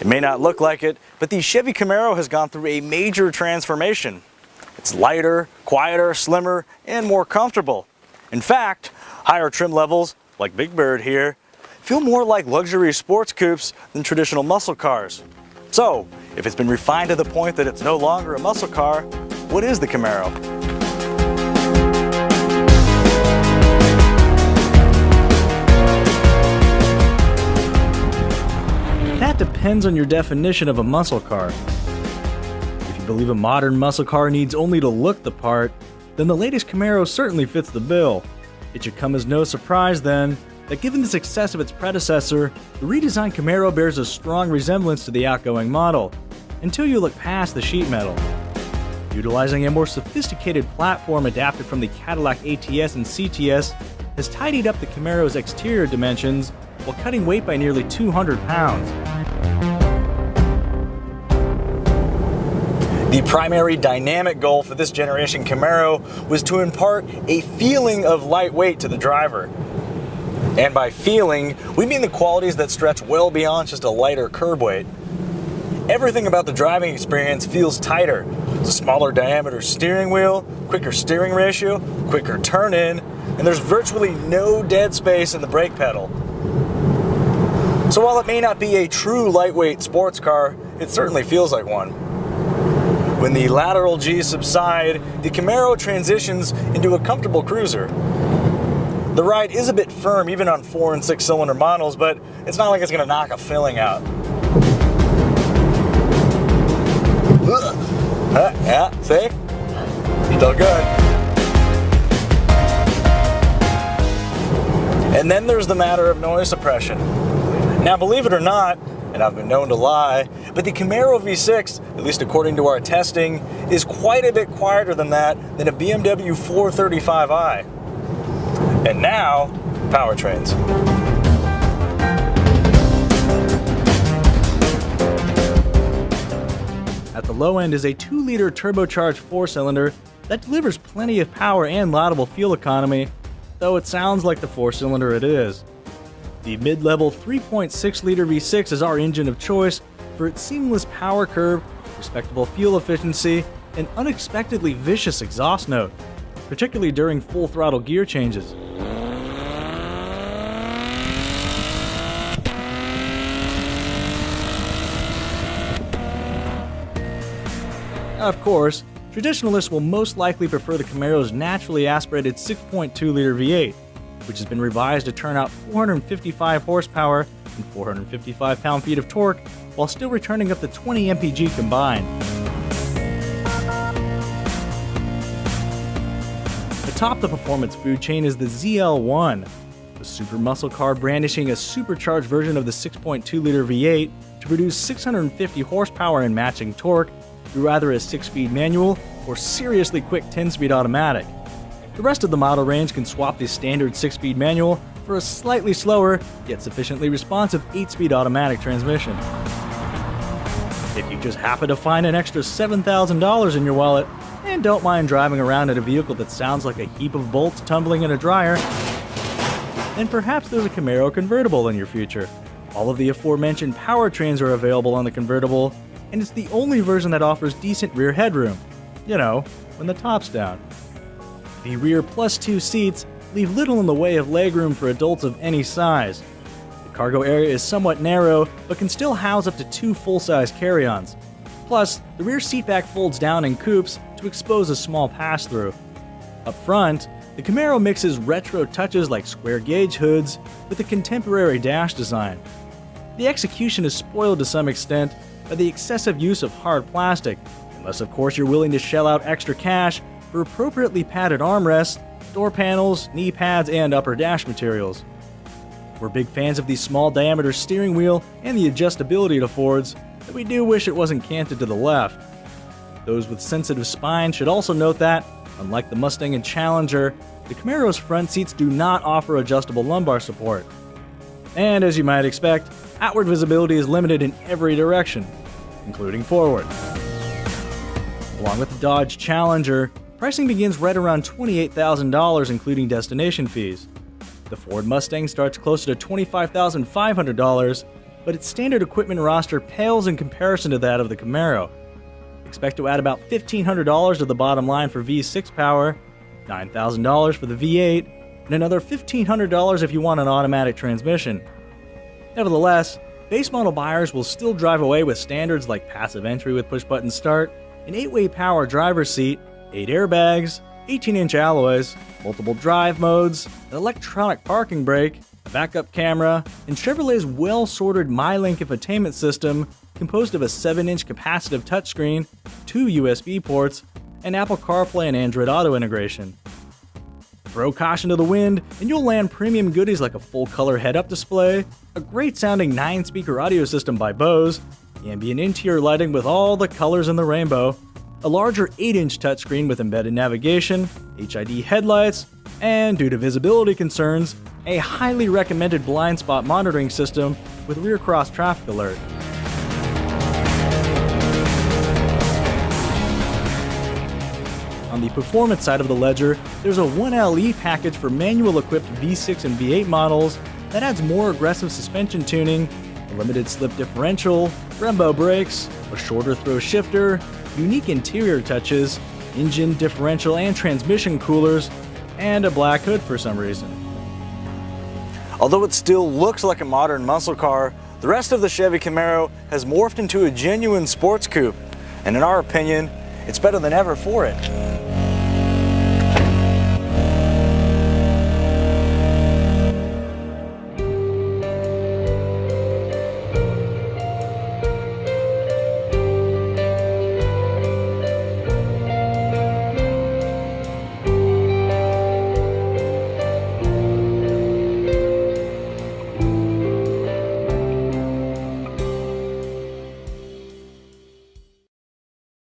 It may not look like it, but the Chevy Camaro has gone through a major transformation. It's lighter, quieter, slimmer, and more comfortable. In fact, higher trim levels, like Big Bird here, feel more like luxury sports coupes than traditional muscle cars. So, if it's been refined to the point that it's no longer a muscle car, what is the Camaro? That depends on your definition of a muscle car. If you believe a modern muscle car needs only to look the part, then the latest Camaro certainly fits the bill. It should come as no surprise then that given the success of its predecessor, the redesigned Camaro bears a strong resemblance to the outgoing model, until you look past the sheet metal. Utilizing a more sophisticated platform adapted from the Cadillac ATS and CTS has tidied up the Camaro's exterior dimensions while cutting weight by nearly 200 pounds. The primary dynamic goal for this generation Camaro was to impart a feeling of lightweight to the driver. And by feeling, we mean the qualities that stretch well beyond just a lighter curb weight. Everything about the driving experience feels tighter. It's a smaller diameter steering wheel, quicker steering ratio, quicker turn-in, and there's virtually no dead space in the brake pedal. So while it may not be a true lightweight sports car, it certainly feels like one. When the lateral G's subside, the Camaro transitions into a comfortable cruiser. The ride is a bit firm even on 4 and 6 cylinder models, but it's not like it's going to knock a filling out. Yeah, see? Still good. And then there's the matter of noise suppression. Now, believe it or not, and I've been known to lie, but the Camaro V6, at least according to our testing, is quite a bit quieter than that than a BMW 435i. And now, powertrains. At the low end is a 2-liter turbocharged 4-cylinder that delivers plenty of power and laudable fuel economy, though it sounds like the 4-cylinder it is. The mid-level 3.6-liter V6 is our engine of choice for its seamless power curve, respectable fuel efficiency, and unexpectedly vicious exhaust note, particularly during full-throttle gear changes. Of course, traditionalists will most likely prefer the Camaro's naturally aspirated 6.2-liter V8, which has been revised to turn out 455 horsepower and 455 pound-feet of torque, while still returning up to 20 mpg combined. Atop the performance food chain is the ZL1, the super muscle car brandishing a supercharged version of the 6.2-liter V8 to produce 650 horsepower and matching torque through either a 6-speed manual or seriously quick 10-speed automatic. The rest of the model range can swap the standard 6-speed manual for a slightly slower, yet sufficiently responsive 8-speed automatic transmission. If you just happen to find an extra $7,000 in your wallet and don't mind driving around in a vehicle that sounds like a heap of bolts tumbling in a dryer, then perhaps there's a Camaro convertible in your future. All of the aforementioned powertrains are available on the convertible, and it's the only version that offers decent rear headroom. You know, when the top's down. The rear +2 seats leave little in the way of legroom for adults of any size. The cargo area is somewhat narrow, but can still house up to 2 full-size carry-ons. Plus, the rear seatback folds down in coupes to expose a small pass-through. Up front, the Camaro mixes retro touches like square gauge hoods with a contemporary dash design. The execution is spoiled to some extent by the excessive use of hard plastic, unless of course you're willing to shell out extra cash for appropriately padded armrests, door panels, knee pads, and upper dash materials. We're big fans of the small diameter steering wheel and the adjustability it affords, but we do wish it wasn't canted to the left. Those with sensitive spines should also note that, unlike the Mustang and Challenger, the Camaro's front seats do not offer adjustable lumbar support. And as you might expect, outward visibility is limited in every direction, including forward. Along with the Dodge Challenger, pricing begins right around $28,000 including destination fees. The Ford Mustang starts closer to $25,500, but its standard equipment roster pales in comparison to that of the Camaro. Expect to add about $1,500 to the bottom line for V6 power, $9,000 for the V8, and another $1,500 if you want an automatic transmission. Nevertheless, base model buyers will still drive away with standards like passive entry with push-button start, an 8-way power driver's seat, 8 airbags, 18-inch alloys, multiple drive modes, an electronic parking brake, a backup camera, and Chevrolet's well-sorted MyLink infotainment system composed of a 7-inch capacitive touchscreen, 2 USB ports, and Apple CarPlay and Android Auto integration. Throw caution to the wind, and you'll land premium goodies like a full-color head-up display, a great-sounding 9-speaker audio system by Bose, ambient interior lighting with all the colors in the rainbow, a larger 8-inch touchscreen with embedded navigation, HID headlights, and due to visibility concerns, a highly recommended blind spot monitoring system with rear cross traffic alert. On the performance side of the ledger, there's a 1LE package for manual-equipped V6 and V8 models that adds more aggressive suspension tuning, a limited slip differential, Brembo brakes, a shorter throw shifter, unique interior touches, engine, differential, and transmission coolers, and a black hood for some reason. Although it still looks like a modern muscle car, the rest of the Chevy Camaro has morphed into a genuine sports coupe, and in our opinion, it's better than ever for it.